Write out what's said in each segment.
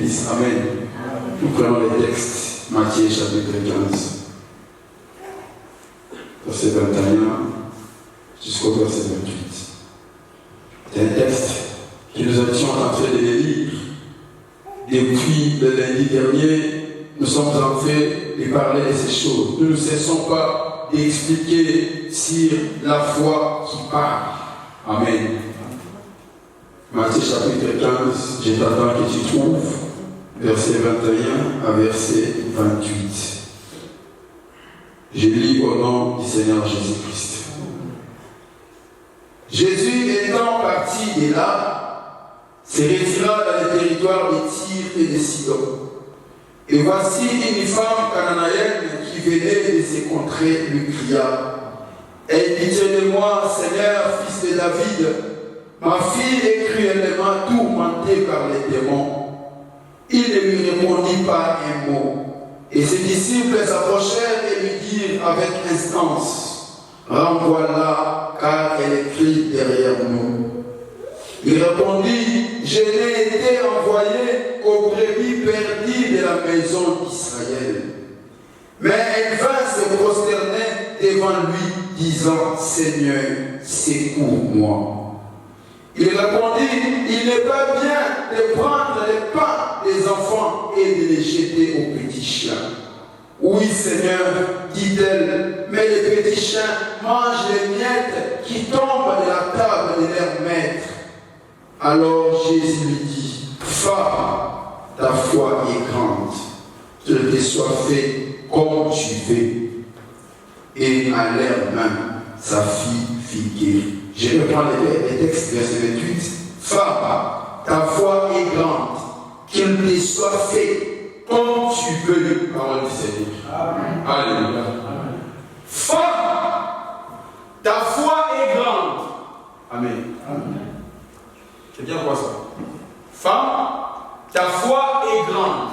l'Église. Amen. Nous prenons les textes. Matthieu chapitre 15. Verset 21 jusqu'au verset 28. C'est un texte que nous étions en train de lire. Depuis le lundi dernier, nous sommes en train de parler de ces choses. Nous ne cessons pas d'expliquer sur la foi qui parle. Amen. Matthieu chapitre 15, je t'attends que tu trouves verset 21 à verset 28. Je lis au nom du Seigneur Jésus-Christ. Jésus étant parti de là, se retira dans le territoire de Tyr et de Sidon. Et voici une femme cananéenne qui venait de ces contrées lui cria: aie pitié de moi, Seigneur, fils de David, ma fille est cruellement tourmentée par les démons. Il ne lui répondit pas un mot. Et ses disciples s'approchèrent et lui dirent avec instance: renvoie-la, car elle crie derrière nous. Il répondit: je n'ai été envoyé qu'aux brebis perdues de la maison d'Israël. Mais elle vint se prosterner devant lui, disant: Seigneur, secours-moi. Il répondit: il n'est pas bien de prendre les pains des enfants et de les jeter aux petits chiens. Oui, Seigneur, dit-elle, mais les petits chiens mangent les miettes qui tombent de la table de leur maître. Alors Jésus lui dit: femme, ta foi est grande, qu'il te soit fait comme tu veux. Et à l'air même, sa fille fit guérir. Je reprends les textes, verset 28. Femme, ta foi est grande, qu'il te soit fait comme tu veux. Parole du Seigneur. Amen. Alléluia. Femme, ta foi est grande. Amen. Amen. C'est bien quoi ça? Femme, ta foi est grande,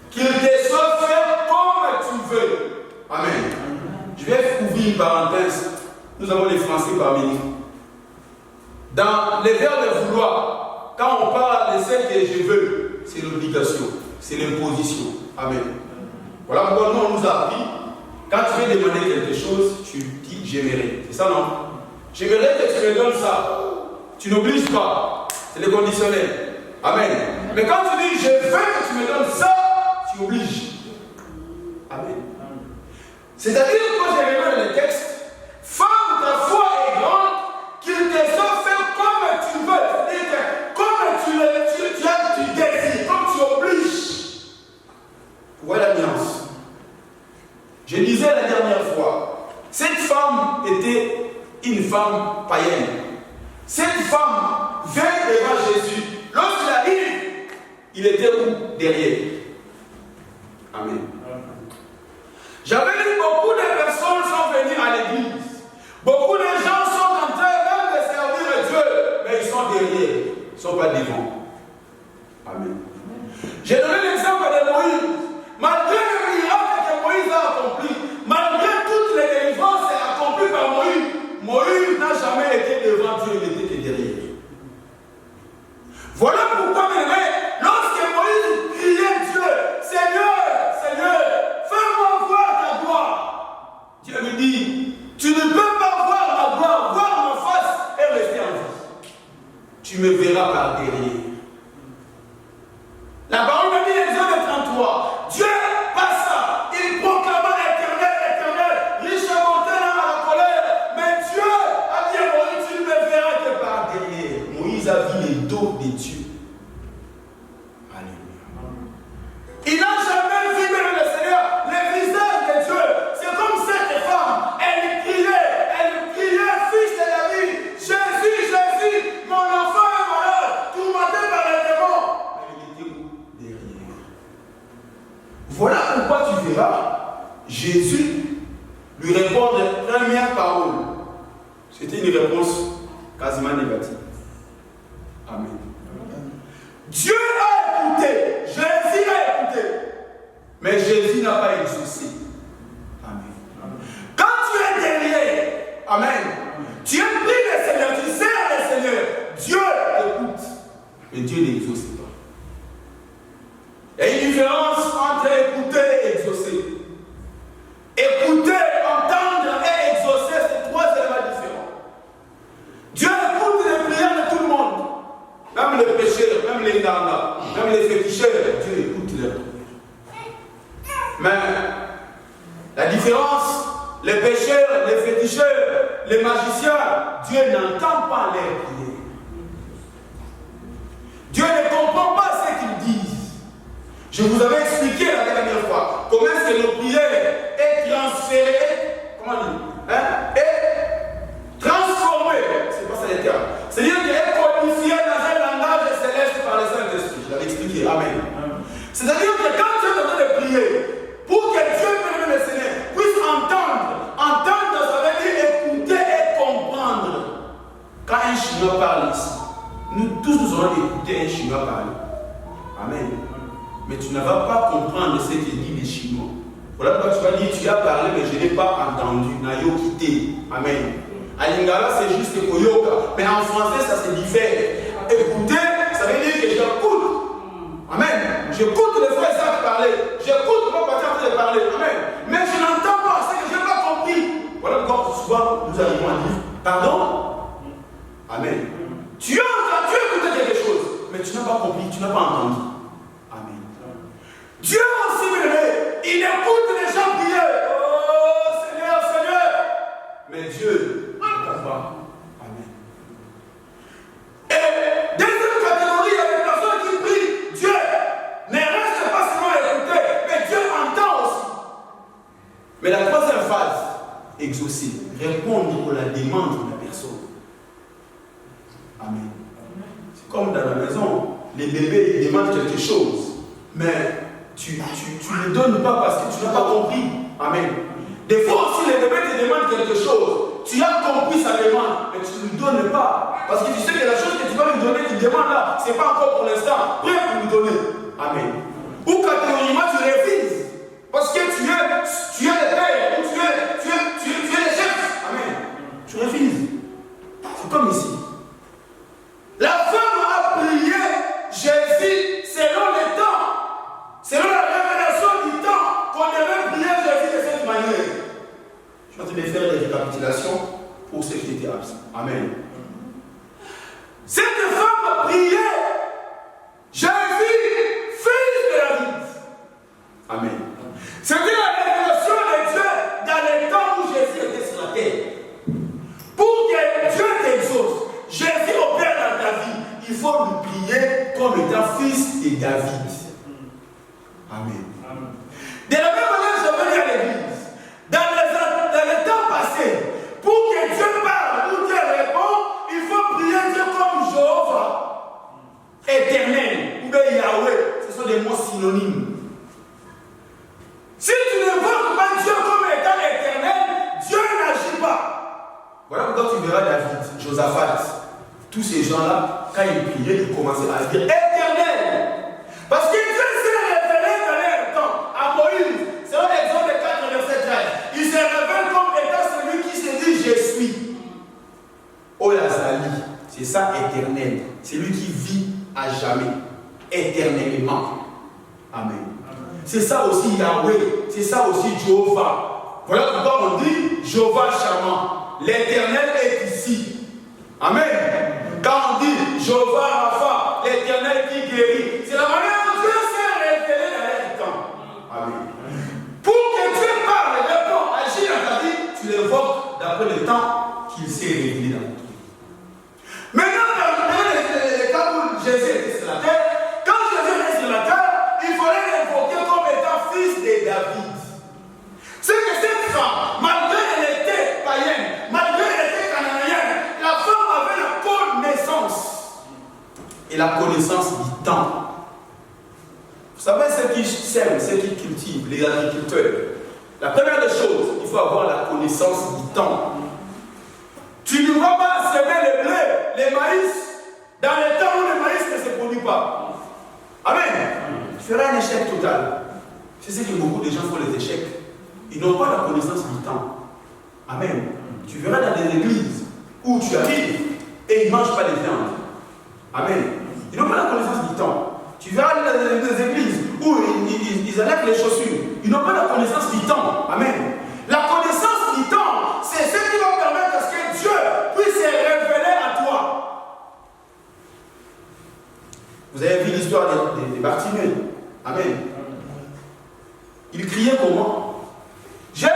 qu'il te soit fait comme tu veux. Amen. Je vais ouvrir une parenthèse. Nous avons les Français parmi nous. Dans les verbes de vouloir, quand on parle de ce que je veux, c'est l'obligation, c'est l'imposition. Amen. Voilà pourquoi nous on nous a appris, quand tu veux demander quelque chose, tu dis j'aimerais. C'est ça, non? J'aimerais que tu me donnes ça. Tu n'obliges pas. C'est le conditionnel. Amen. Mais quand tu dis je veux que tu me donnes ça, tu obliges. Amen. C'est-à-dire que quand j'ai regardé le texte, femme, ta foi est grande, qu'il te soit fait comme tu veux. C'est-à-dire que comme tu désires, comme tu obliges. Voilà la nuance. Je disais la dernière fois, cette femme était une femme païenne. Cette femme vint devant Jésus. Lorsqu'il arrive, il était où? Derrière. Amen. J'avais vu beaucoup de personnes sont venues à l'église. Beaucoup de gens sont en train même de servir Dieu, mais ils sont derrière, ils ne sont pas devant. Amen. J'ai donné l'exemple de Moïse. Malgré le miracle que Moïse a accompli, malgré toutes les délivrances accomplies par Moïse, Moïse n'a jamais été devant Dieu, il était derrière. Voilà pourquoi, lorsque Moïse priait Dieu, Seigneur, Seigneur, fais-moi voir ta gloire. Dieu lui dit: tu ne peux pas voir ma gloire, voir ma face et rester en vie. Tu me verras par derrière. La parole me dit, Exode 33, Dieu passa, il proclama éternel, éternel, riche et montagne à la colère. Mais Dieu a dit à Moïse: tu ne me verras que par derrière. Moïse a vu les dos de Dieu. Il n'a jamais vu même le Seigneur, le visage de Dieu. C'est comme cette femme, elle criait, fils de David, Jésus, Jésus, mon enfant est malade, tourmenté par les démons. Mais il était où? Derrière. Voilà pourquoi tu verras Jésus lui répondre première parole. C'était une réponse quasiment négative. Amen. Dieu a écouté, Jésus a écouté, mais Jésus n'a pas exaucé. Amen. Quand tu es derrière, amen, tu es pris le Seigneur, tu sers le Seigneur, Dieu écoute, mais Dieu n'exauce pas. Il y a une différence entre écouter et exaucer. Écouter, entendre et exaucer, c'est trois éléments différents. Dieu écoute les prières de tout le monde. Même les pécheurs, même les nanas, même les féticheurs, Dieu écoute leurs prières. Mais la différence, les pécheurs, les féticheurs, les magiciens, Dieu n'entend pas leurs prières. Dieu ne comprend pas ce qu'ils disent. Je vous avais expliqué la dernière fois comment est-ce que nos prières est transférée, comment dire, est transformée, c'est pas ça le terme. C'est-à-dire qu'elle est codifiée dans un langage céleste par le Saint-Esprit. Je l'avais expliqué, amen. C'est-à-dire que quand tu es en train de prier, pour que Dieu, le Seigneur, puisse entendre, ça veut dire écouter et comprendre. Quand un Chinois parle ici, nous tous nous allons écouter un Chinois parler. Amen. Mais tu ne vas pas comprendre ce que dit les Chinois. Voilà pourquoi tu vas dire, tu as parlé, mais je n'ai pas entendu. Nayo quitté. Amen. À Lingala, c'est juste Koyoka. Mais en français, ça se diffère. Écouter, ça veut dire que j'écoute. Amen. J'écoute les frères Isaac parler. J'écoute mon père de parler. Amen. Mais je n'entends pas, c'est que je n'ai pas compris. Voilà pourquoi souvent nous arrivons à dire, pardon. Amen. Tu as écouté quelque chose, mais tu n'as pas compris, tu n'as pas entendu. Amen. Dieu aussi, il écoute les gens prier. Oh Seigneur, Seigneur. Mais Dieu n'entend pas. Amen. Et deuxième catégorie, il y a des personnes qui prient. Dieu ne reste pas seulement à écouter, mais Dieu entend aussi. Mais la troisième phase, exaucer, répondre à la demande de la personne. Amen. C'est comme dans la maison, les bébés ils demandent quelque chose, mais tu ne le donnes pas parce que tu n'as pas compris. Amen. Des fois aussi, les bébés te demandent quelque chose, tu as compris sa demande, mais tu ne lui donnes pas. Parce que tu sais que la chose que tu vas lui donner, tu demandes là, ce n'est pas encore pour l'instant prêt pour lui donner. Amen. Ou catégoriquement, tu refuses. Parce que tu es le père, ou tu es le chef. Amen. Tu refuses. C'est comme ici. La femme a prié Jésus selon le temps, selon la révélation du temps qu'on devait prier Jésus de cette manière. Je suis en train de faire des récapitulations pour ceux qui étaient absents. Amen. Cette femme a prié Jésus, fils de David. Amen. C'était la révélation de Dieu dans le temps où Jésus était sur la terre. Pour que Dieu t'exauce, Jésus opère dans ta vie, il faut lui prier comme étant fils de David. Amen. De la même manière, je vais dire à l'église, dans le temps passé, pour que Dieu parle ou Dieu répond, il faut prier Dieu comme Jéhovah, éternel, ou bien Yahweh, ce sont des mots synonymes. Si tu ne vois pas Dieu comme étant éternel, Dieu n'agit pas. Voilà pourquoi tu verras David, Josaphat. Tous ces gens-là, quand ils priaient, ils commençaient à dire éternel. Parce que Dieu s'est révélé dans leur temps à Moïse. C'est un exemple de 4, verset 13. Il se révèle comme étant celui qui se dit je suis. Olazali, c'est ça éternel. C'est lui qui vit à jamais, éternellement. Amen. C'est ça aussi Yahweh, c'est ça aussi Jéhovah. Voilà pourquoi on dit Jéhovah Shammah. L'éternel est ici. Amen. Quand on dit Jéhovah Rapha, l'éternel qui guérit, c'est la manière dont Dieu s'est révélé dans le temps. Amen. Pour que Dieu parle et répond, agit dans ta vie, tu l'évoques d'après le temps qu'il s'est révélé dans ta vie. Maintenant, dans le cas où Jésus était sur la terre, quand Jésus était sur la terre, il fallait l'évoquer comme étant fils de David. C'est que cette femme, malgré qu'elle était païenne, malgré qu'elle était cananéenne, la femme avait la connaissance. Et la connaissance du temps. Vous savez, ceux qui sèment, ceux qui cultivent, les agriculteurs, la première des choses, il faut avoir la connaissance du temps. Tu ne vas pas semer le blé, le maïs, dans le temps où le maïs ne se produit pas. Amen. Tu feras un échec total. C'est ce que beaucoup de gens font, les échecs. Ils n'ont pas la connaissance du temps. Amen. Tu verras dans des églises où tu arrives et ils ne mangent pas de viande. Amen. Ils n'ont pas la connaissance du temps. Tu verras dans des églises ou ils enlèvent les chaussures. Ils n'ont pas la connaissance du temps. Amen. La connaissance du temps, c'est ce qui va permettre à ce que Dieu puisse se révéler à toi. Vous avez vu l'histoire des Bartimée. Amen. Il criait comment? Jésus!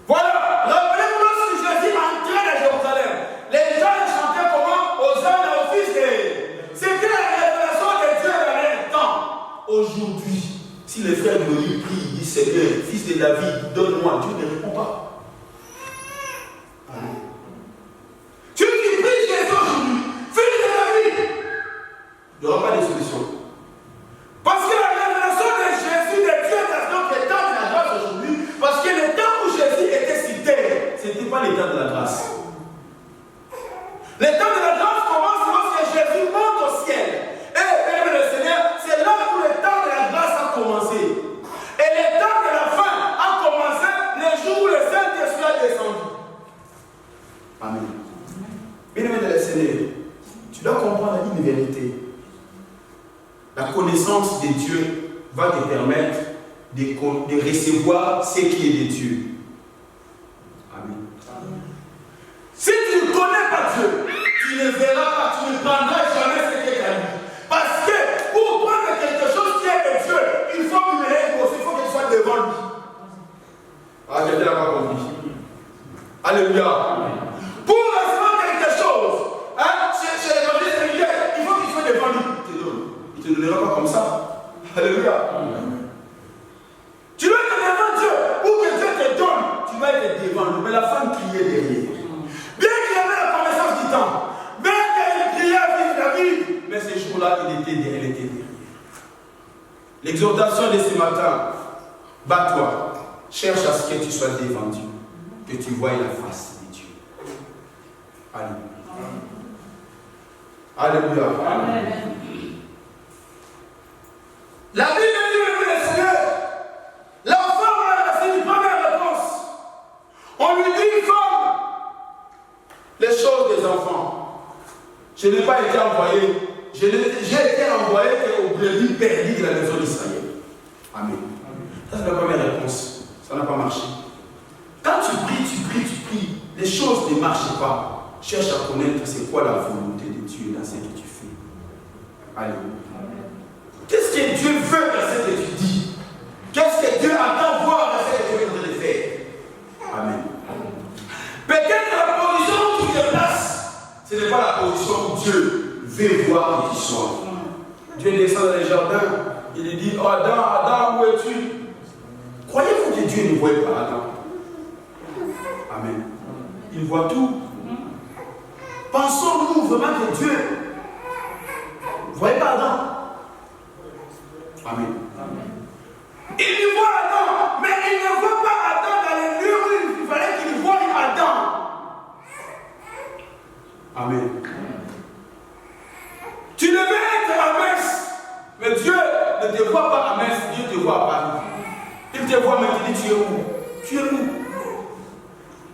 Voilà, rappelez-vous lorsque Jésus entrait à Jérusalem, les gens chantaient comment? Hosanna au Fils de... C'était la révélation de Dieu dans le temps. Aujourd'hui, si les frères de lui prient, ils disent Seigneur, Fils de David, donne-moi, Dieu ne répond pas. Amen. Tu qui pries Jésus aujourd'hui, Fils de David, il n'y aura pas de solution. Parce que la révélation de Jésus, de Dieu, dans le temps de la grâce aujourd'hui, parce que le temps où Jésus était cité, ce n'était pas le temps de la grâce. Le temps de la grâce commence lorsque Jésus monte au ciel. Et, bien le Seigneur, c'est là où le temps de la grâce a commencé. Et le temps de la fin a commencé le jour où le Saint-Esprit a descendu. Amen. Bien-aimé le Seigneur, tu dois comprendre une vérité. La connaissance de Dieu va te permettre de recevoir ce qui est de Dieu. Amen. Si tu ne connais pas Dieu, tu ne verras pas, tu ne prendras jamais ce qui est à lui. Parce que pour prendre quelque chose qui est de Dieu, il faut qu'il il faut qu'il soit devant lui. Ah, quelqu'un n'a pas compris. Alléluia. Pour recevoir quelque chose, chez l'évangile, il faut qu'il soit devant lui. Il ne te donnera pas comme ça. Alléluia. Tu dois être devant Dieu. Pour que Dieu te donne, tu vas être devant lui. Mais la femme criait derrière. Bien qu'il avait la connaissance du temps, bien qu'elle criait avec David, mais ce jour-là, elle était derrière. L'exhortation de ce matin, bats-toi. Cherche à ce que tu sois devant Dieu. Que tu voies la face de Dieu. Alléluia. Alléluia. Amen. La Bible dit, le Seigneur, l'enfant a reçu une première réponse. On lui dit, femme, les choses des enfants. Je n'ai pas été envoyé, j'ai été envoyé au brebis perdu de la maison d'Israël. Amen. Ça, c'est la première réponse. Ça n'a pas marché. Quand tu pries, les choses ne marchent pas. Cherche à connaître c'est quoi la volonté de Dieu dans ce que tu fais. Alléluia. Qu'est-ce que Dieu veut dans ce que tu dis? Qu'est-ce que Dieu attend voir dans ce que tu es en train de faire? Amen. Peut-être la position où tu te places, ce n'est pas la position où Dieu veut voir que tu sois. Dieu descend dans les jardins, il lui dit, oh Adam, où es-tu? Croyez-vous que Dieu ne voit pas Adam? Amen. Il voit tout. Pensons-nous vraiment que Dieu ne voyait pas Adam? Amen. Il y voit Adam, mais il ne voit pas Adam dans les lieux où il fallait qu'il voie Adam. Amen. Tu devais être à Metz, mais Dieu ne te voit pas à Metz, Dieu te voit à Paris. Il te voit, mais il dit, tu es où? Tu es où?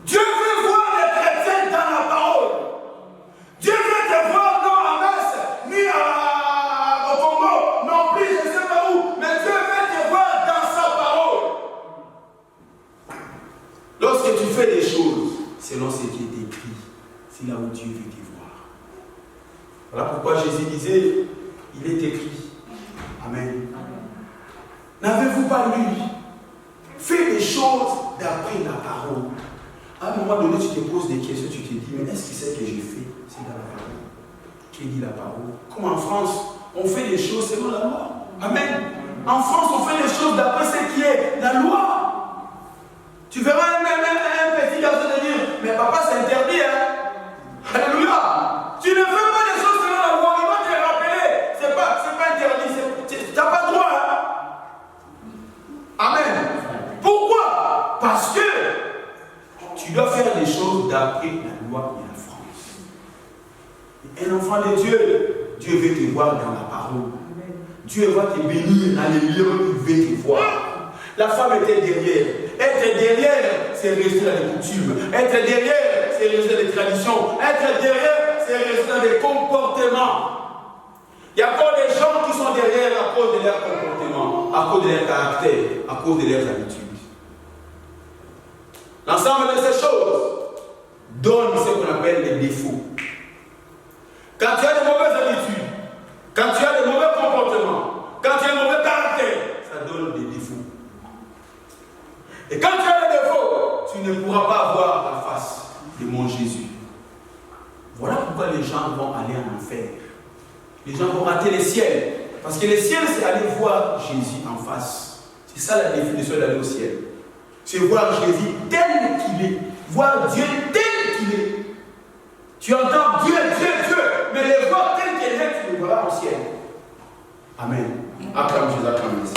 Dieu veut voir les chrétiens dans la parole. Dieu veut te voir non à Metz, ni au Congo, non plus, je ne sais pas où, mais Dieu veut te voir dans sa parole. Lorsque tu fais des choses selon ce qui est écrit, c'est là où Dieu veut te voir. Voilà pourquoi Jésus disait, il est écrit. Amen. N'avez-vous pas lu? Fais des choses d'après la parole. À un moment donné, tu te poses des questions, tu te dis, mais est-ce que c'est que j'ai fait? C'est dans la parole. Qui dit la parole? Comme en France, on fait des choses selon la loi. Amen. En France, on fait des choses d'après ce qui est la loi. Tu verras un petit garçon te dire, mais papa, c'est interdit, hein? Alléluia. Tu ne fais pas des choses selon la loi, il va te rappeler. C'est pas interdit, tu n'as pas le droit, hein? Amen. Pourquoi? Parce que tu dois faire des choses d'après la loi de la France. Un enfant de Dieu, Dieu veut te voir dans la parole. Dieu va te bénir dans les lieux où il veut te voir. La femme était derrière. Être derrière, c'est rester dans les coutumes. Être derrière, c'est rester dans les traditions. Être derrière, c'est rester dans les comportements. Il y a encore des cause de leur caractère, à cause de leurs habitudes. L'ensemble de ces choses donne ce qu'on appelle les défauts. Quand tu as de mauvaises habitudes, quand tu as de mauvais comportements, quand tu as un mauvais caractère, ça donne des défauts. Et quand tu as des défauts, tu ne pourras pas avoir la face de mon Jésus. Voilà pourquoi les gens vont aller en enfer. Les gens vont rater le ciel. Parce que le ciel, c'est aller voir Jésus en face. C'est ça la définition d'aller au ciel. C'est voir Jésus tel qu'il est. Voir Dieu tel qu'il est. Tu entends Dieu, Dieu, Dieu. Mais le voir tel qu'il est, tu le verras au ciel. Amen. Acclame Jésus, acclame Jésus.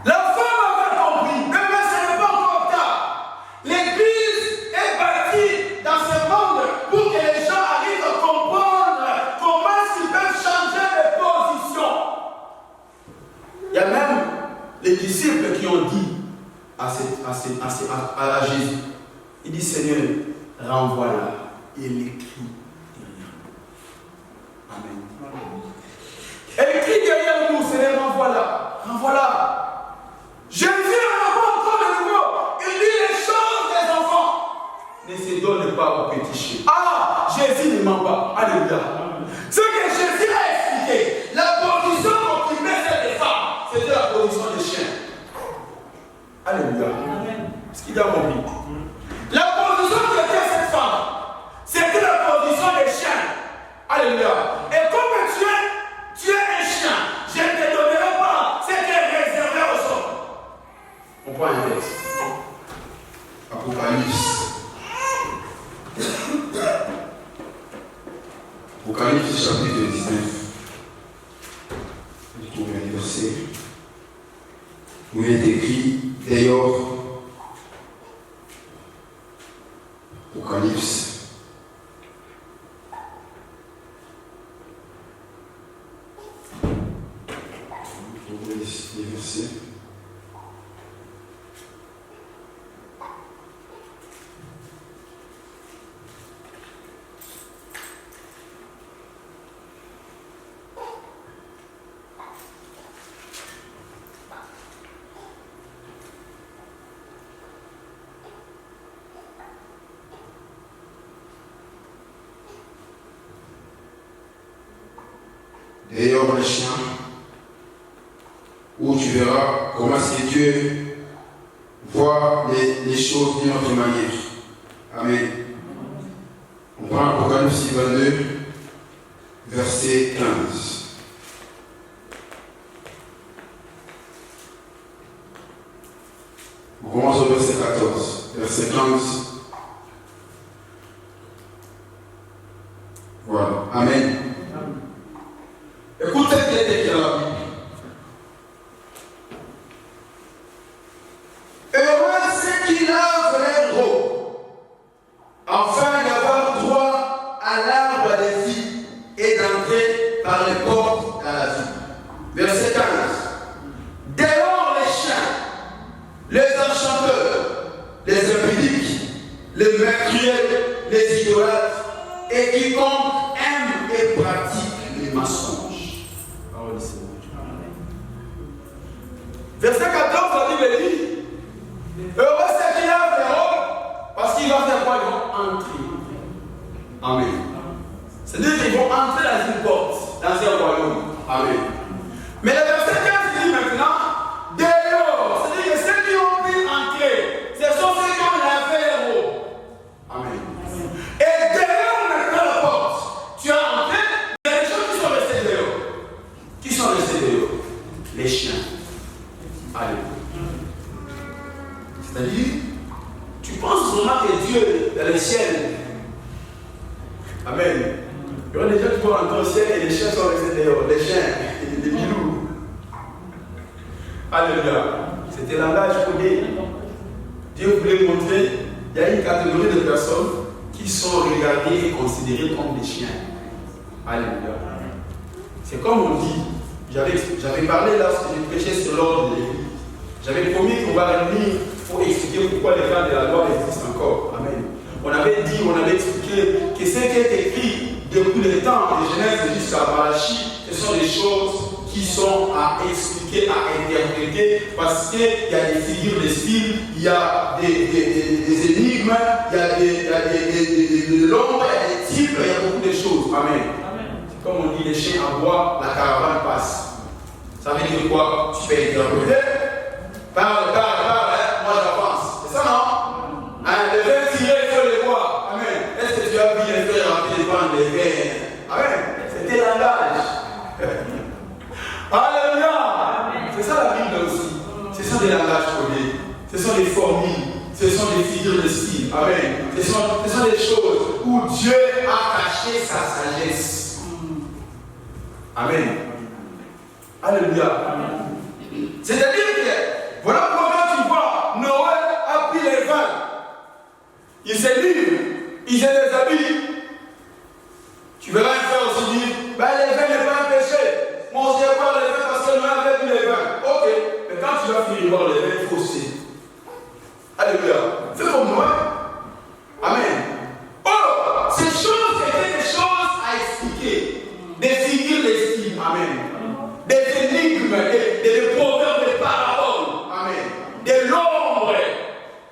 La femme avait compris. Mais ce n'est pas encore tard. L'église est bâtie dans ce monde pour que les gens arrivent à comprendre comment ils peuvent changer de position. Il y a même les disciples qui ont dit à Jésus, il dit Seigneur, renvoie-la. Et il écrit derrière nous. Amen. Elle crie derrière nous, Seigneur, renvoie-la. Renvoie-la. Jésus n'a pas encore de nouveau. Il dit les choses des enfants. Ne se donne pas au petit chien. Ah, Jésus ne ment pas. Alléluia. Ce que Jésus a expliqué, la position qu'occupait cette femme, c'était la position des chiens. Alléluia. Ce qu'il a compris. La position que était cette femme, c'était la position des chiens. Alléluia. Et comme tu es un chien, je ne te donnerai pas ce qui est réservé aux hommes. On prend un texte. Apocalypse. Apocalypse chapitre 19. Je trouve un verset où il est écrit d'ailleurs, Apocalypse. Les versets. D'ailleurs, le chien, où tu verras comment est-ce que Dieu voit les choses d'une autre manière. Amen. On prend Apocalypse 22, verset 15. On commence au verset 14. Verset 15. Voilà. Amen. Écoutez ce qui est écrit dans la Bible. Heureux ceux qui lavent leurs robes, afin d'avoir droit à l'arbre de vie et d'entrer par les portes à la vie. Verset 15. Dehors les chiens, les enchanteurs, les impudiques, les meurtriers, les idolâtres, et quiconque aime et pratique les mensonges. Verset 14, la Bible dit heureux ceux qui lavent les robes, parce qu'ils vont faire quoi? Ils vont entrer. Amen. C'est-à-dire qu'ils vont entrer dans une porte, dans un royaume. Amen. Mais le verset 15 dit maintenant dehors, c'est-à-dire que ceux qui ont pu entrer, ce sont ceux qui ont lavé les robes. Amen. Et dehors maintenant la porte, tu as entré, il y a des gens qui sont restés dehors. Qui sont restés dehors? Les chiens. Allez. C'est-à-dire, tu penses vraiment que Dieu dans le ciel. Amen. Il y a des gens qui vont rentrer au ciel et les chiens sont restés dehors. Les chiens, les bilous. Alléluia. C'était langage codé. Dieu voulait montrer qu'il y a une catégorie de personnes qui sont regardées et considérées comme des chiens. Alléluia. C'est comme on dit. J'avais parlé là, parce que j'ai prêché sur l'ordre de l'Église. J'avais promis qu'on va revenir pour expliquer pourquoi les plans de la loi existent encore. Amen. On avait expliqué que ce qui est écrit depuis le temps de Genèse jusqu'à Malachie, ce sont des choses qui sont à expliquer, à interpréter, parce qu'il y a des figures de style, il y a des énigmes, il y a de l'ombre, il y a des types, il y a beaucoup de choses. Amen. C'est comme on dit, les chiens aboient, la caravane passe. Ça veut dire quoi? Tu peux interpréter. Parle, moi j'avance. C'est ça, non? Les vins tirés, il faut les voir. Amen. Est-ce que tu as vu les frères remplir les vents des vins? Amen. C'était langage. Alléluia. C'est ça la Bible aussi. Ce sont des langages codés. Ce sont des formules. Ce sont des figures de style. Amen. Ce sont des choses où Dieu a caché sa sagesse. Amen. Alléluia. C'est-à-dire que, voilà pourquoi tu vois, Noé a pris les vins. Il s'est libre. Il s'est déshabillé. Tu verras un frère aussi dire, ben les vins n'est pas un péché. Mon Dieu, boire les vins parce que Noé avait pris les vins. Ok. Mais quand tu vas finir de boire les vins, il faut aussi. Alléluia. C'est comme Noé. Amen. Oh, ces choses étaient des choses à expliquer. Des figures de style. Amen. Des énigmes, des proverbes, des paraboles. Amen. De l'ombre.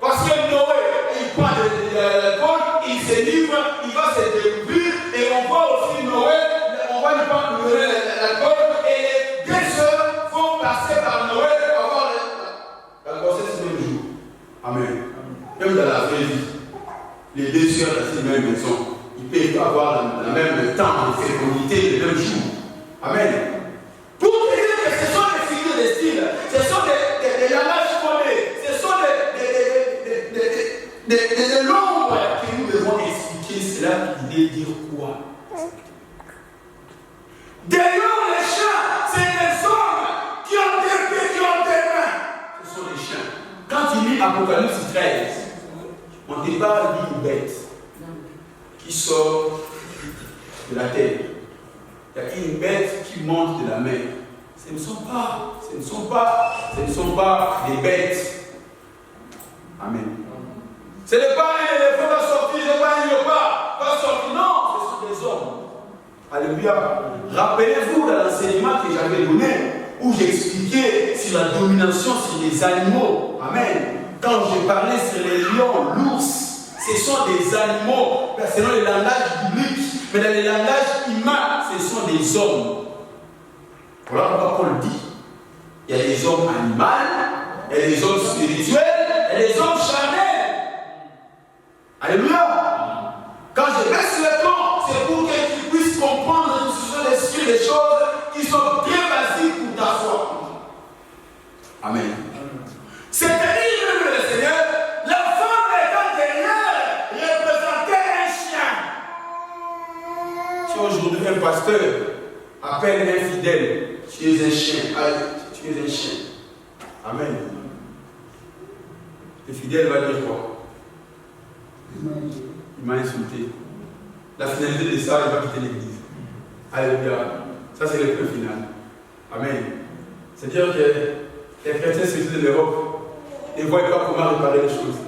Parce que Noé, il prend l'alcool, il se livre, il va se découvrir, et on voit aussi Noé, on va lui prendre l'alcool, et les deux sœurs vont passer par Noé pour avoir la grossesse le même jour. Amen. Même dans la vraie vie, les deux sœurs dans une même maison, ils peuvent avoir le même temps de fécondité le même jour. Amen. Pour dire que ce sont des figures de style, ce sont des langages codés, ce sont des l'ombre que nous devons expliquer. Cela qui veut dire quoi? D'ailleurs, les chiens, c'est des hommes qui ont des pieds, qui ont des mains. Ce sont les chiens. Quand tu lis Apocalypse 13, on ne parle d'une bête qui sort de la terre. Il y a une bête qui monte de la mer. Ce ne sont pas des bêtes. Amen. Ce n'est pas un éléphant qui va sortir, ce n'est pas un léopard qui va sortir. Non, ce sont des hommes. Alléluia. Rappelez-vous de l'enseignement que j'avais donné, où j'expliquais sur la domination sur les animaux. Amen. Quand je parlais sur les lions, l'ours, ce sont des animaux, selon le langage biblique. Mais dans le langage humain, ce sont des hommes. Voilà pourquoi Paul dit. Il y a des hommes animaux, il y a des hommes spirituels, il y a des hommes charnels. Alléluia. Quand je baisse le ton, c'est pour que tu puisses comprendre que ce sont des choses qui sont bien basiques pour ta foi. Amen. C'est-à-dire, le Seigneur, la femme étant derrière représentait un chien. Si aujourd'hui un pasteur appelle un fidèle, tu es un chien. Tu es un chien. Amen. Le fidèle va dire quoi? Il m'a insulté. La finalité de ça, il va quitter l'église. Alléluia. Ça, c'est le point final. Amen. C'est-à-dire que les chrétiens, surtout de l'Europe, ne voient pas comment réparer les choses.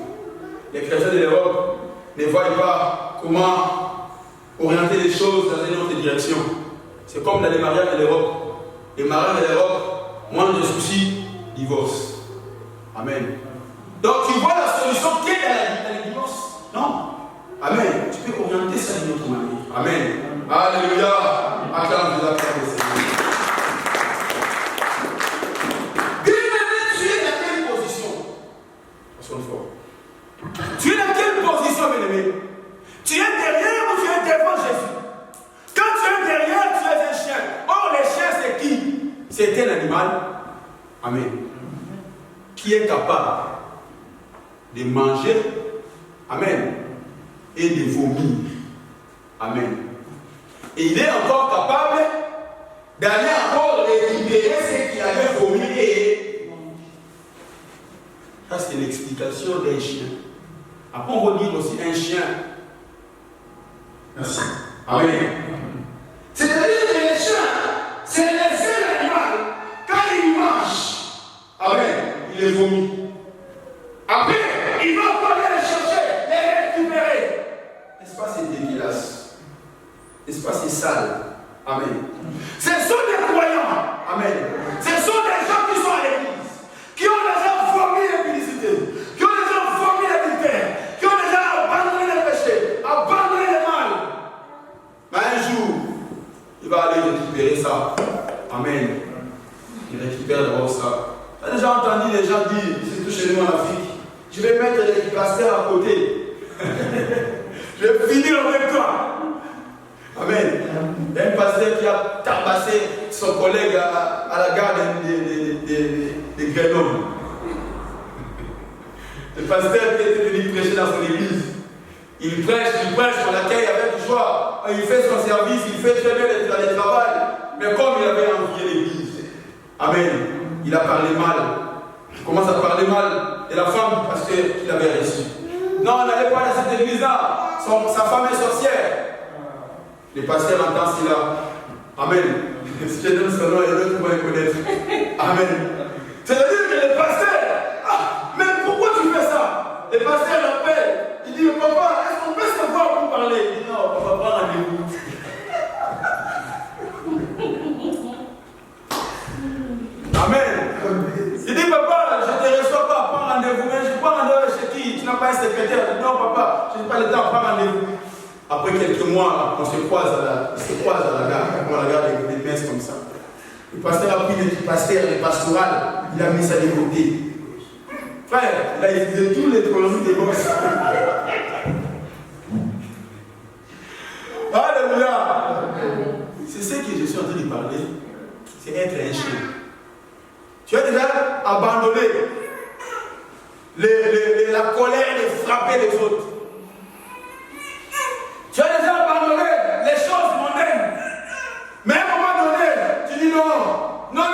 Les chrétiens de l'Europe ne voient pas comment orienter les choses dans une autre direction. C'est comme dans les mariages de l'Europe. Les mariages de l'Europe, moins de soucis, divorce. Amen. Donc tu vois la solution qui est dans le divorce. Non. Amen. Tu peux orienter ça d'une autre manière. Amen. Alléluia. Acclame la paix du Seigneur. Bien-aimé, tu es dans quelle position? Tu es dans quelle position, bien-aimé? Tu es derrière ou tu es devant Jésus? Quand tu es derrière, tu es un chien. Or, les chiens, c'est qui? C'est un animal. Amen. Qui est capable de manger. Amen. Et de vomir. Amen. Et il est encore capable d'aller encore libérer ce qu'il avait vomi et ça, c'est l'explication d'un chien. Après, on va dire aussi un chien. Merci. Amen. C'est-à-dire que les chiens, c'est le seul animal, quand il mange, amen, il est vomi. Après, il va encore aller les chercher, les récupérer. N'est-ce pas, c'est dégueulasse? L'espace est sale. Amen. Ce sont des croyants. Amen. Ce sont des gens qui sont à l'église, qui ont déjà vomi l'impudicité, qui ont déjà vomi l'adultère, qui ont déjà abandonné le péché, abandonné le mal. Mais un jour, il va aller récupérer ça. Amen. Il récupère d'abord ça. Tu as déjà entendu les gens dire, surtout chez nous en Afrique, je vais mettre les pasteurs à côté. Je vais finir avec toi. Amen. Il y a un pasteur qui a tabassé son collègue à la gare de Grenoble. Le pasteur qui était venu prêcher dans son église. Il prêche, on l'accueille avec joie. Il fait son service, il fait très bien le travail. Mais comme il avait envié l'église, amen, il a parlé mal. Il commence à parler mal de la femme parce qu'il avait reçu. Non, n'allez pas dans cette église-là. Sa femme est sorcière. Le pasteur entend cela. Amen. Si je donne son nom, et l'autre va le connaître. Amen. C'est-à-dire que le pasteur, mais pourquoi tu fais ça? Le pasteur l'appelle. Il dit, papa, est-ce qu'on peut se voir pour parler? Il dit, non, papa, prends rendez-vous. Amen. Il dit, papa, je ne te reçois pas, prends rendez-vous. Mais je prends rendez-vous chez qui? Tu n'as pas un secrétaire? Non, papa, je n'ai pas le temps, prends rendez-vous. Après quelques mois, on se croise à la gare, on la gare des messes comme ça. Le pasteur a pris le pastoral, il a mis ça de côté. Frère, il a utilisé tous les colonies des boss. Alléluia. C'est ce que je suis en train de parler. C'est être un chien. Tu as déjà abandonné la colère de frapper les autres. Tu as déjà abandonné les choses mondaines. Mais à un moment donné, tu dis non. Moi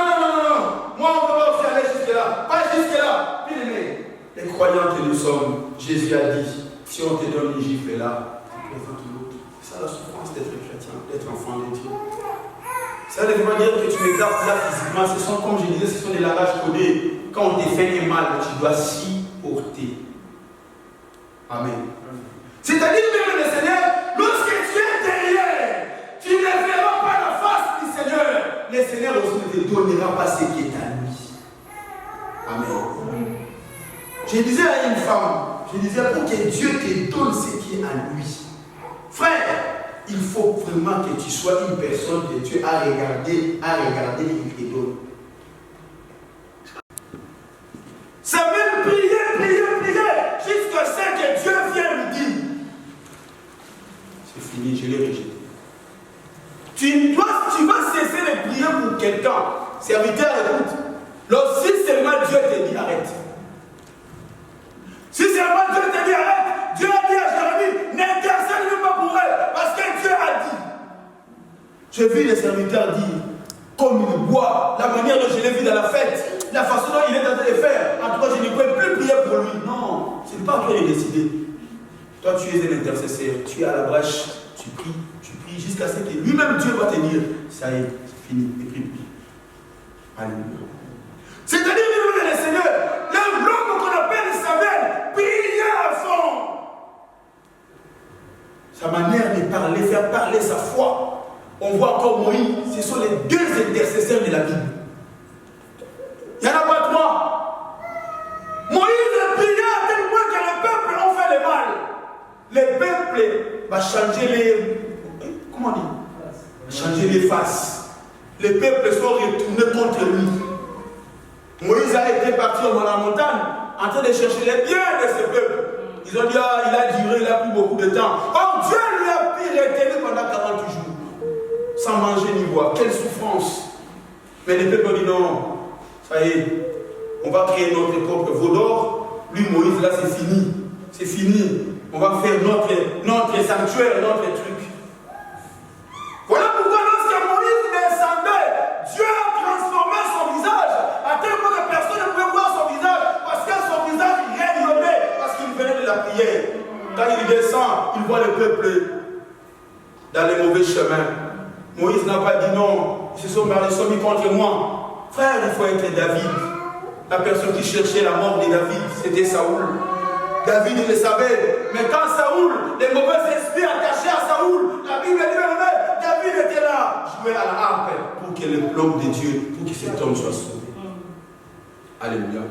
on ne peut pas aussi aller jusque-là. Pas jusque-là. Bien aimé, les croyants que nous sommes, Jésus a dit, si on te donne une gifle là, tu présentes l'autre. C'est ça la souffrance d'être chrétien, d'être enfant de Dieu. Ça ne veut pas dire que tu m'écartes là physiquement. Ce sont, comme je disais, ce sont des lavages codés. Quand on te fait un mal, tu dois s'y porter. Amen. C'est-à-dire, même le Seigneur, lorsque tu es derrière, tu ne verras pas la face du Seigneur. Le Seigneur aussi ne te donnera pas ce qui est à lui. Amen. Je disais à une femme, pour que Dieu te donne ce qui est à lui. Frère, il faut vraiment que tu sois une personne que Dieu a regardé et qui te donne. C'est même prier, jusqu'à ce que Dieu vienne lui dire. C'est fini, je l'ai rejeté. Tu vas cesser de prier pour quelqu'un. Serviteur, écoute. Lorsque seulement Dieu te dit arrête. Si seulement Dieu te dit arrête, Dieu a dit à Jérémie, n'intercède même pas pour elle, parce que Dieu a dit. J'ai vu les serviteurs dire, comme il boit, la manière dont je l'ai vu dans la fête, la façon dont il est en train de faire, en tout cas je ne peux plus prier pour lui. Non, ce n'est pas toi de décider. Toi tu es un intercesseur, tu es à la brèche, tu pries jusqu'à ce que lui-même Dieu va te dire, ça y est, c'est fini, et prie plus. Alléluia. C'est-à-dire, le Seigneur, l'homme qu'on appelle Samuel, priait à fond. Sa manière de parler, faire parler sa foi. On voit encore Moïse, ce sont les deux intercesseurs de la Bible. Il n'y en a pas trois. Moïse priait à tel point que le peuple ont fait le mal. Le peuple va changer les... Comment on dit? Changer les faces. Les peuples sont retournés contre lui. Moïse a été parti dans la montagne en train de chercher les biens de ce peuple. Ils ont dit, ah, il a duré, il a pris beaucoup de temps. Oh, Dieu lui a pu retenir pendant 40 jours. Sans manger ni boire. Quelle souffrance. Mais les peuples ont dit, non, ça y est, on va créer notre propre veau d'or. Lui, Moïse, là, c'est fini. C'est fini. On va faire notre sanctuaire, notre truc. Voilà pourquoi lorsque Moïse descendait, Dieu a transformé son visage à tel point que personne ne pouvait voir son visage parce que son visage rayonnait parce qu'il venait de la prière. Quand il descend, il voit le peuple dans les mauvais chemins. Moïse n'a pas dit non, ils se sont mis contre moi. Frère, il faut être David. La personne qui cherchait la mort de David, c'était Saoul. David le savait, mais quand Saoul, les mauvais esprits attachés à Saoul, la Bible dit jouer à la harpe pour que l'homme de Dieu, pour que cet homme soit sauvé. Alléluia.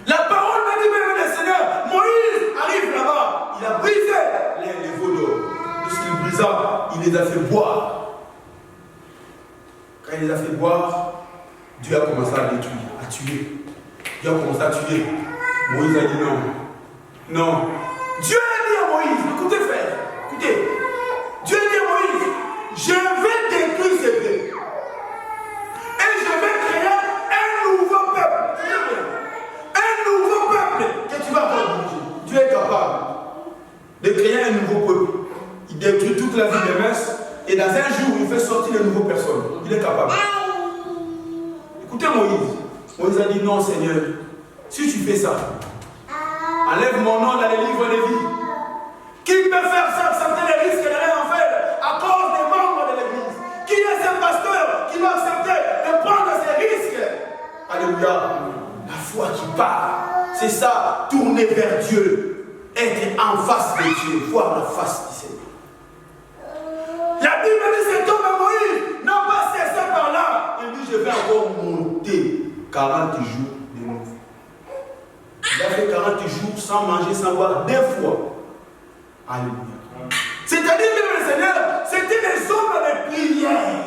La parole m'a dit, même le Seigneur, Moïse arrive là-bas, il a brisé les veaux d'or. Lorsqu'il brisa, il les a fait boire. Quand il les a fait boire, Dieu a commencé à détruire, à tuer. Dieu a commencé à tuer. Moïse a dit non. Non. Dieu a dit à Moïse, écoutez frère, écoutez. Dieu a dit à Moïse, je vais détruire ces peuples. Et je vais créer un nouveau peuple. Un nouveau peuple que tu vas diriger. Dieu est capable de créer un nouveau peuple. Il détruit toute la vie des messes et dans un jour, il fait sortir de nouvelles personnes. Il est capable. Écoutez Moïse. Moïse a dit non Seigneur, si tu fais ça, enlève mon nom dans les livres de vie. Qui peut faire ça, accepter les risques de l'enfer à cause des membres de l'église? Qui est ce pasteur qui va accepter de prendre ces risques? Alléluia. La foi qui parle, c'est ça, tourner vers Dieu, être en face de Dieu, voir la face du Seigneur. La Bible dit cet homme à Moïse n'a pas cessé par là. Il dit je vais encore monter 40 jours de nouveau. Il a fait 40 jours sans manger, sans boire, 2 fois. Alléluia. C'est-à-dire que le Seigneur, c'était des hommes de prière.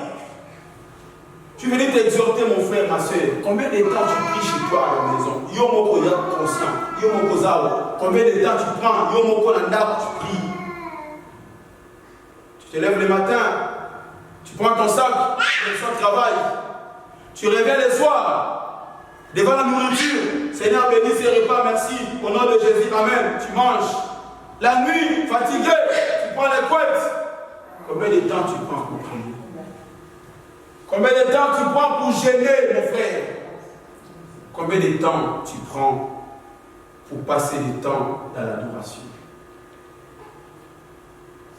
Tu venais t'exhorter, mon frère, ma soeur. Combien de temps tu pries chez toi à la maison? Yomoko ya conscient. Yomoko zao. Combien de temps tu prends? Yomoko nanda, tu pries. Tu te lèves le matin. Tu prends ton sac. Tu vas au travail. Tu reviens le soir. Devant la nourriture. Seigneur, bénis ces repas, merci. Au nom de Jésus, amen. Tu manges. La nuit, fatigué, tu prends les couettes. Combien de temps tu prends pour prier? Combien de temps tu prends pour gêner, mon frère? Combien de temps tu prends pour passer du temps dans l'adoration?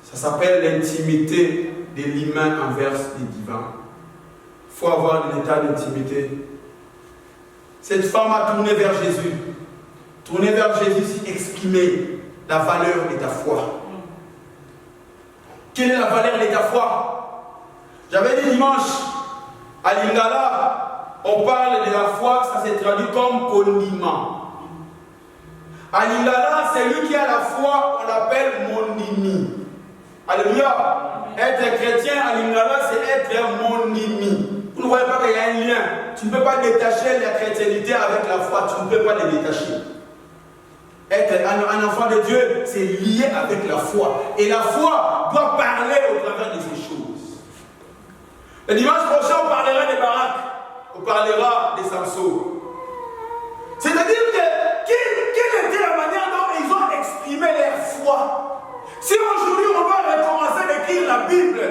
Ça s'appelle l'intimité de l'humain envers le divin. Il faut avoir un état d'intimité. Cette femme a tourné vers Jésus. Tourner vers Jésus, c'est exprimer la valeur de ta foi. Quelle est la valeur de ta foi? J'avais dit dimanche, à Lingala, on parle de la foi, ça s'est traduit comme condiment. À Lingala, celui qui a la foi, on l'appelle monimi. Alléluia. Être chrétien à Lingala, c'est être monimi. Vous ne voyez pas qu'il y a un lien. Tu ne peux pas détacher la chrétienté avec la foi, tu ne peux pas les détacher. Être un enfant de Dieu, c'est lié avec la foi. Et la foi doit parler au travers de ces choses. Le dimanche prochain, on parlera des Barak. On parlera des Samson. C'est-à-dire que quelle était la manière dont ils ont exprimé leur foi? Si aujourd'hui on va recommencer d'écrire la Bible,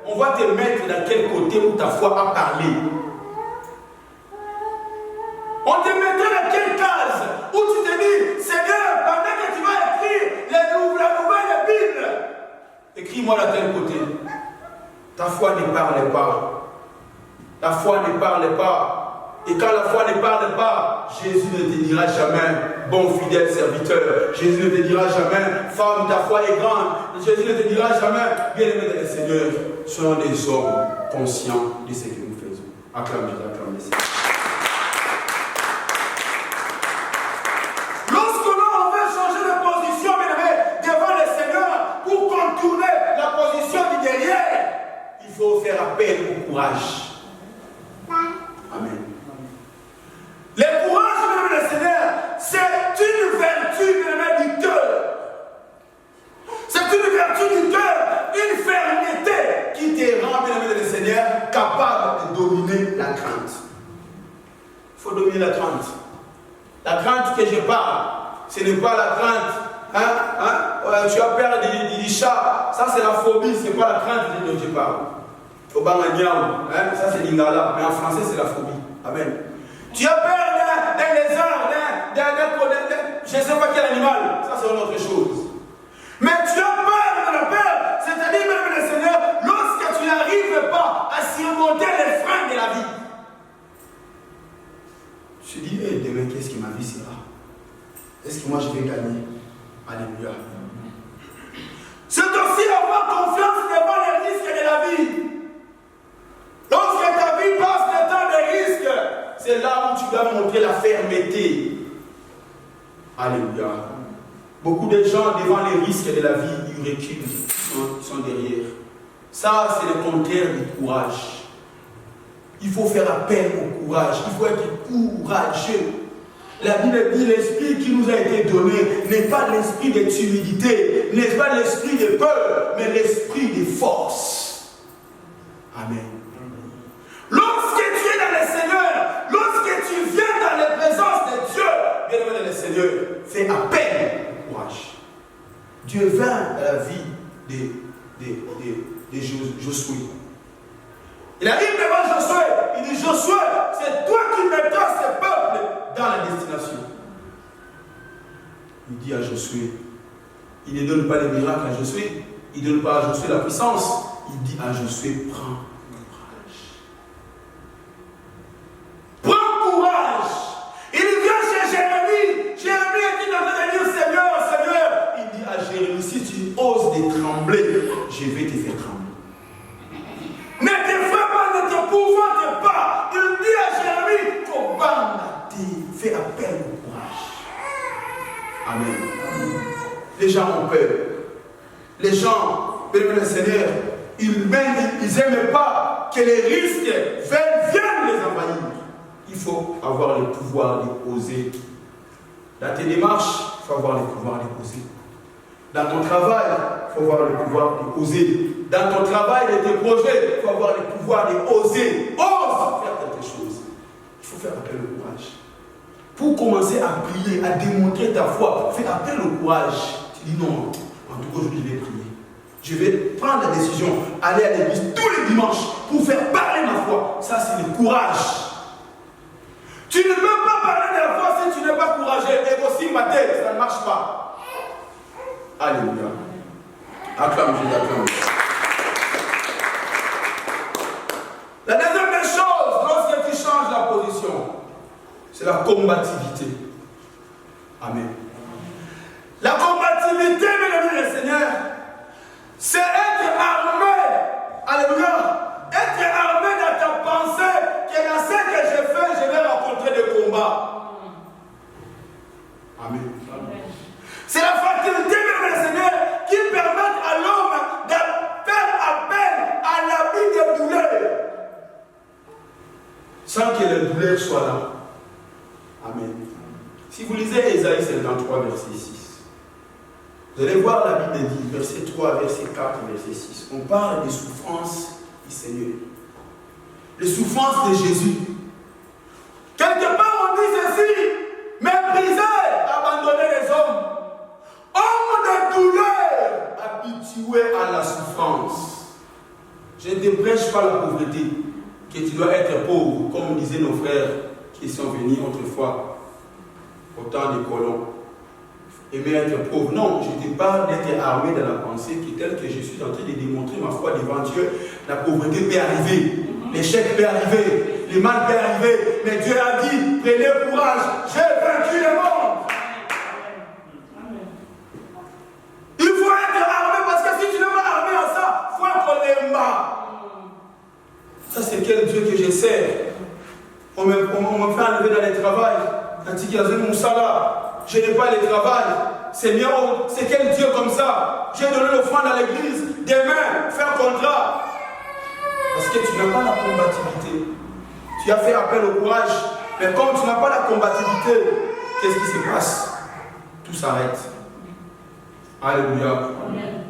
on va te mettre dans quel côté où ta foi a parlé. On te mettra dans quelle case où tu te dis, Seigneur, pendant que tu vas écrire la nouvelle Bible, écris-moi dans tel côté. Ta foi ne parle pas. Ta foi ne parle pas. Et quand la foi ne parle pas, Jésus ne te dira jamais, bon fidèle serviteur. Jésus ne te dira jamais, femme, ta foi est grande. Jésus ne te dira jamais, bien-aimé dans le Seigneur, soyons des hommes conscients de ce que nous faisons. Acclame Dieu, acclame le Seigneur. Lorsque l'on veut changer de position, bien-aimé, devant le Seigneur, pour contourner la position du derrière, il faut faire appel au courage. Amen. Le courage, même le Seigneur, c'est une vertu, même du cœur. C'est une vertu du cœur, une fermeté qui te rend, même le Seigneur, capable de dominer la crainte. Il faut dominer la crainte. La crainte que je parle, ce n'est pas la crainte. Tu as peur du chat, ça c'est la phobie, ce n'est pas la crainte dont je parle. Ça c'est l'ingala, mais en français c'est la phobie. Amen. Tu as peur d'un lézard, je ne sais pas quel animal, ça c'est une autre chose. Mais tu as peur de la peur, c'est-à-dire même le Seigneur, lorsque tu n'arrives pas à surmonter les freins de la vie. Tu te dis, demain qu'est-ce que ma vie sera? Est-ce que moi je vais gagner? Alléluia. C'est aussi avoir confiance devant les risques de la vie. Alléluia. Beaucoup de gens, devant les risques de la vie, ils reculent, ils sont derrière. Ça, c'est le contraire du courage. Il faut faire appel au courage. Il faut être courageux. La Bible dit l'esprit qui nous a été donné n'est pas l'esprit de timidité, n'est pas l'esprit de peur, mais l'esprit de force. Amen. Lorsque tu es dans le Seigneur, lorsque tu viens dans la présence de Dieu, bien aimé dans le Seigneur, fais appel au courage. Dieu vint à la vie de Josué. Il arrive devant Josué, il dit Josué, c'est toi qui mettras ce peuple dans la destination. Il dit à Josué, il ne donne pas les miracles à Josué, il ne donne pas à Josué la puissance, il dit à Josué, prends courage. Prends courage. Il vient chez Jérémie. Jérémie est en train de dire Seigneur, Seigneur. Il dit à Jérémie, si tu oses de trembler, je vais te faire trembler. Ne te fais pas, ne te pouvante pas. Il dit à Jérémie, fais appel au courage. Amen. Les gens ont peur. Les gens, bénémoine le Seigneur, ils n'aiment pas que les risques viennent les envahir. Il faut avoir le pouvoir d'oser. Dans tes démarches, il faut avoir le pouvoir d'oser. Dans ton travail, il faut avoir le pouvoir d'oser. Dans ton travail et tes projets, il faut avoir le pouvoir d'oser. Ose faire quelque chose. Il faut faire appel au courage. Pour commencer à prier, à démontrer ta foi, fais appel au courage. Tu dis non, en tout cas, aujourd'hui, je vais prier. Je vais prendre la décision, aller à l'église tous les dimanches pour faire parler ma foi. Ça, c'est le courage. Tu ne peux pas parler de la foi si tu n'es pas courageux. Et aussi, ma tête, ça ne marche pas. Alléluia. Acclame Jésus, acclame. La deuxième des choses, lorsque tu changes la position, c'est la combativité. Amen. La combativité, mesdames et messieurs, Seigneur, c'est être armé. Alléluia. Être armé dans ta pensée que dans ce que je fais, je vais rencontrer des combats. Amen. C'est la faculté, mesdames et Seigneur, qui permet à l'homme de faire appel à l'abri de douleur. Sans que les douleurs soient là. Amen. Si vous lisez Ésaïe 53, verset 6, vous allez voir la Bible dit, verset 3, verset 4, verset 6. On parle des souffrances du Seigneur. Les souffrances de Jésus. Quelque part on dit ceci, mépriser, abandonner les hommes. Homme de douleur, habitué à la souffrance. Je ne te prêche pas la pauvreté, que tu dois être pauvre, comme disaient nos frères qui sont venus autrefois, au temps des colons. Aimer être pauvre. Non, je te parle d'être armé dans la pensée qui, tel que je suis en train de démontrer ma foi devant Dieu, la pauvreté peut arriver, l'échec peut arriver, le mal peut arriver, mais Dieu a dit, prenez courage, j'ai vaincu le monde. Il faut être armé parce que si tu n'es pas armé en ça, il faut être lemba. Ça, c'est quel Dieu que je sers. On me fait enlever dans le travail. Je n'ai pas le travail. Seigneur, c'est quel Dieu comme ça? J'ai donné l'offrande à l'église. Demain, fais un contrat. Parce que tu n'as pas la combativité. Tu as fait appel au courage. Mais comme tu n'as pas la combativité, qu'est-ce qui se passe? Tout s'arrête. Alléluia. Amen.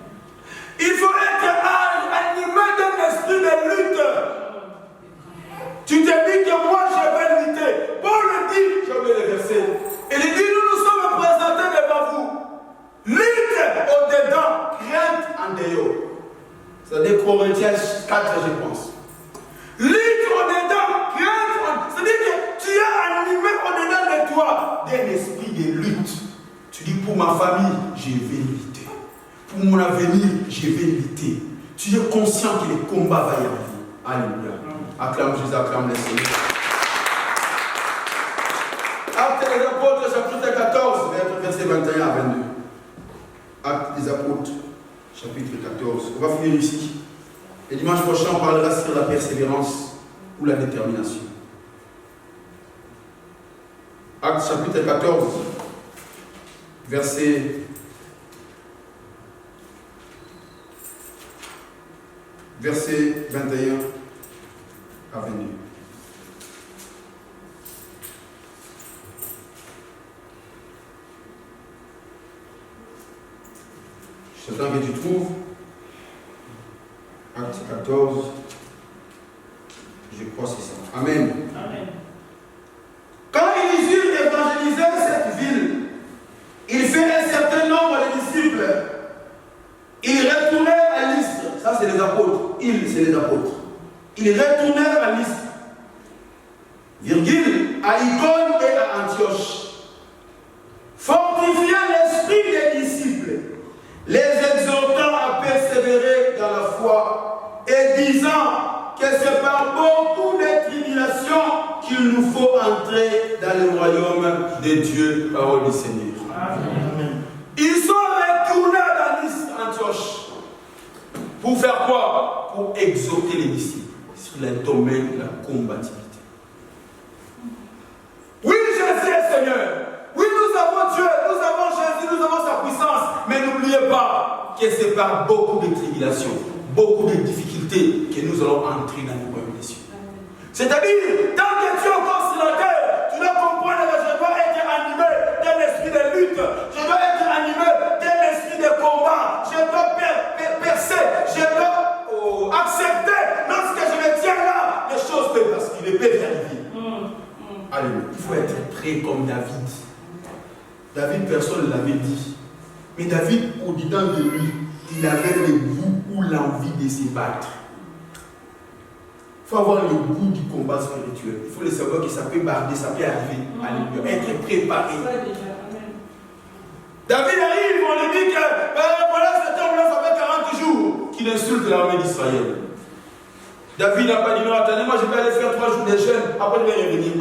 Il faut être animé d'un esprit de lutte. Tu te dis que moi je vais lutter. Paul le dit, j'ai oublié le verset. Il dit, nous sommes présentés devant vous. Lutte au-dedans, crainte en dehors. C'est-à-dire Corinthiens 4, je pense. Lutte au-dedans, crainte en... C'est-à-dire que tu es animé au-dedans de toi d'un esprit de lutte. Tu dis, pour ma famille, je vais lutter. Pour mon avenir, je vais lutter. Tu es conscient que le combat va y arriver. Alléluia. Acclame Jésus, acclame le Seigneur. Actes des Apôtres, chapitre 14, verset 21 à 22. Actes des Apôtres, chapitre 14. On va finir ici. Et dimanche prochain, on parlera sur la persévérance ou la détermination. Actes chapitre 14. verset 21 à 22. Je t'attends que tu trouves Acte 14. Je crois que c'est ça. Amen. Amen. Quand ils eurent évangélisé cette ville, il fait un certain nombre de disciples. Ils retournèrent à Lystre. Ça, c'est les apôtres. C'est les apôtres. Ils retournèrent à Lystre, virgule, à Icône et à Antioche, fortifiant l'esprit des disciples, les exhortant à persévérer dans la foi et disant que c'est par beaucoup de tribulations qu'il nous faut entrer dans le royaume de Dieu, parole du Seigneur. Amen. Ils sont retournés à Lystre, Antioche. Pour faire quoi? Pour exhorter les disciples sur le domaine de la combativité. Oui, Jésus est Seigneur. Oui, nous avons Dieu, nous avons Jésus, nous avons sa puissance. Mais n'oubliez pas que c'est par beaucoup de tribulations, beaucoup de difficultés que nous allons entrer dans le royaume des cieux. C'est-à-dire, tant que tu es encore sur la terre, tu dois comprendre que je dois être animé d'un esprit de lutte, je dois être animé d'un esprit de combat, je dois percer, je dois accepter. Lorsque je me tiens là, les choses peuvent basculer, peuvent arriver. Alléluia. Il faut être prêt comme David. David, personne ne l'avait dit. Mais David, au-dedans de lui, il avait le goût ou l'envie de se battre. Il faut avoir le goût du combat spirituel. Il faut le savoir que ça peut barder, ça peut arriver. Alléluia. Être préparé. David arrive, on lui dit que voilà cet homme-là, ça fait 40 jours qu'il insulte l'armée d'Israël. David n'a pas dit non, attendez, moi je vais aller faire 3 jours de jeûne, après je vais revenir.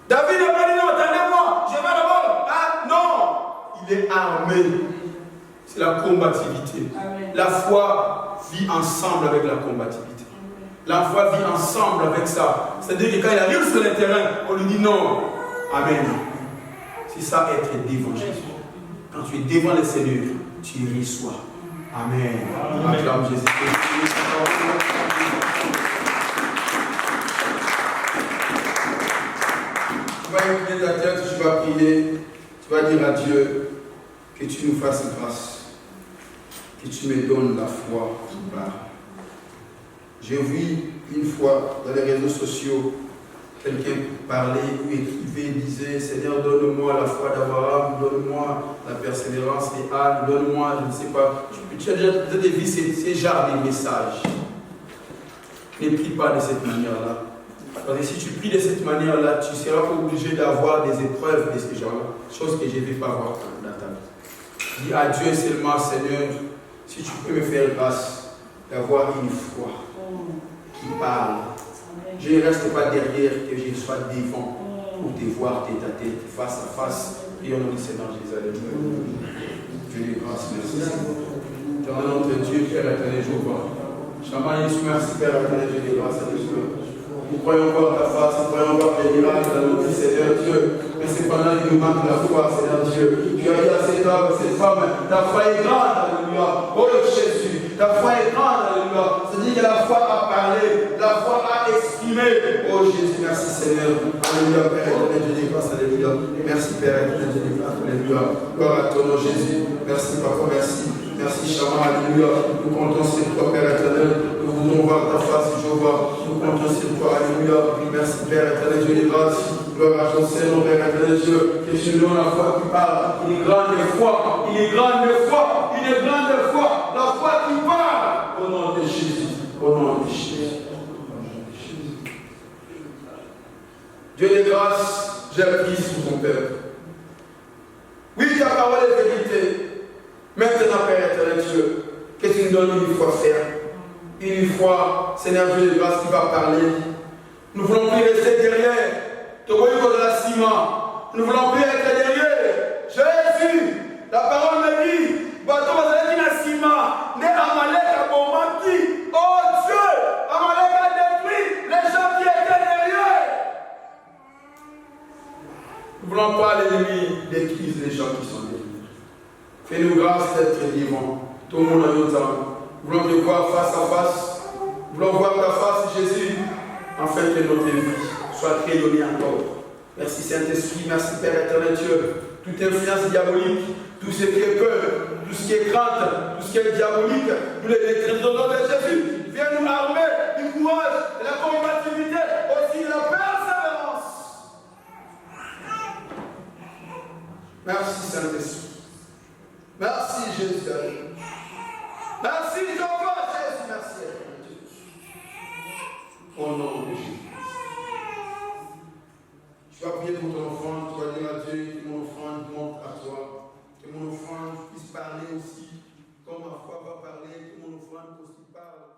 David n'a pas dit non, attendez-moi, je vais d'abord. Non, il est armé. C'est la combativité. Amen. La foi vit ensemble avec la combativité. Amen. La foi vit ensemble avec ça. C'est-à-dire que quand il arrive sur le terrain, on lui dit non. Amen. C'est ça être devant Jésus. Quand tu es devant le Seigneur, tu reçois. Amen. Acclame Jésus-Christ. Tu vas incliner ta tête, tu vas prier, tu vas dire à Dieu que tu nous fasses grâce, que tu me donnes la foi qui parle. J'ai vu une fois dans les réseaux sociaux quelqu'un parlait ou écrivait, disait, Seigneur, donne-moi la foi d'Abraham, donne-moi la persévérance d'Anne, donne-moi, je ne sais pas. Tu as déjà vu ces genres de messages. Ne prie pas de cette manière-là. Parce que si tu pries de cette manière-là, tu seras obligé d'avoir des épreuves de ces gens-là, chose que je ne vais pas voir dans ta vie. Dis à Dieu seulement, Seigneur, si tu peux me faire grâce d'avoir une foi qui parle. Je ne reste pas derrière, que je sois devant pour te voir tête à tête, face à face. Prions au Seigneur Jésus. Dieu de grâce, merci. Dans notre Dieu, Père éternel, Jéhovah. Chaman Jésus, merci Père éternel, Dieu de grâce, nous croyons encore ta face, nous croyons encore les miracles dans notre vie, Seigneur Dieu. Mais cependant, il nous manque la foi, Seigneur Dieu. Tu as dit à cet homme, cette femme, ta foi est grande, Alléluia. Oh Jésus, ta foi est grande, Alléluia. C'est-à-dire que la foi a parlé, la foi a exprimé. Oh Jésus, merci Seigneur. Alléluia, Père éternel, Dieu de grâce, Alléluia. Merci Père éternel, Dieu de grâce, Alléluia. Gloire à ton nom, Jésus. Merci, Papa, merci. Merci, Chaman, Alléluia. Nous comptons sur toi, Père éternel. Nous voulons voir ta face, Jéhovah. Nous comptons sur toi, Alléluia. Merci, Père éternel, Dieu de grâce. Gloire à ton Seigneur, Père éternel, Dieu. Que tu nous donnes la foi qui parle. Il est grande foi. Il est grande foi. Il est grande foi. La foi qui parle. Au nom de Jésus. Au nom de Jésus. Dieu de grâce, j'ai pris sous ton peuple. Oui, ta parole est vérité. Maintenant, Père éternel Dieu, que tu nous donnes une foi ferme. Une foi, Seigneur Dieu de grâce, qui va parler. Nous ne voulons plus rester derrière. Te voyons comme de la ciment. Nous ne voulons plus être derrière. Jésus, la parole me dit, bateau vous allez dire la ciment. Mais Amalek a bombardé. Oh Dieu, Amalek a détruit les gens qui étaient derrière. Nous ne voulons pas l'ennemi détruise les gens qui sont derrière. Fais-nous grâce d'être vivants. Tout le monde a notre âme. Voulons te voir face à face. Voulons voir ta face, Jésus, afin que notre vie soit rayonnée encore. Merci Saint-Esprit, merci Père éternel Dieu. Toute influence diabolique, tout ce qui est peur, tout ce qui est crainte, tout ce qui est diabolique, nous les détruisons au nom de Jésus. Viens nous armer du courage, de la combativité, aussi de la persévérance. Merci Saint-Esprit. Merci Jésus. Merci Jehovah Jésus. Merci Dieu. Au nom de Jésus. Tu vas prier pour ton offrande, tu vas dire à Dieu que mon offrande monte à toi, que mon offrande puisse parler aussi, comme ma foi va parler, que mon offrande aussi parle.